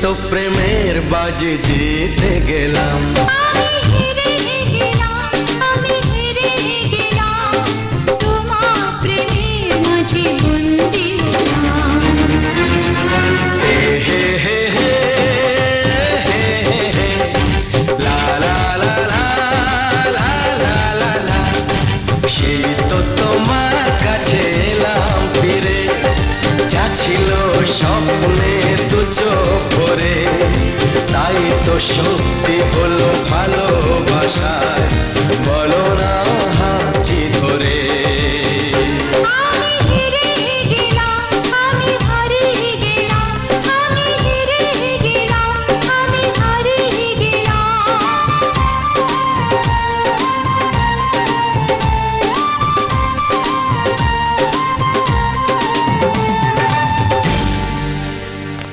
তো প্রেমের বাজি জিতে গেলাম। আমি হেরে গেলাম, আমি হেরে গেলাম, তোমার প্রেমের মাঝে বন্দী হলাম। হে হে হে হে হে হে, লা লা লা লা লা লা লা লা। সেই তো তোমার কাছে এলাম ফিরে, যা ছিল স্বপ্নের দু চোখ ভরে, তাই তো সত্যি হলো ভালোবাসায়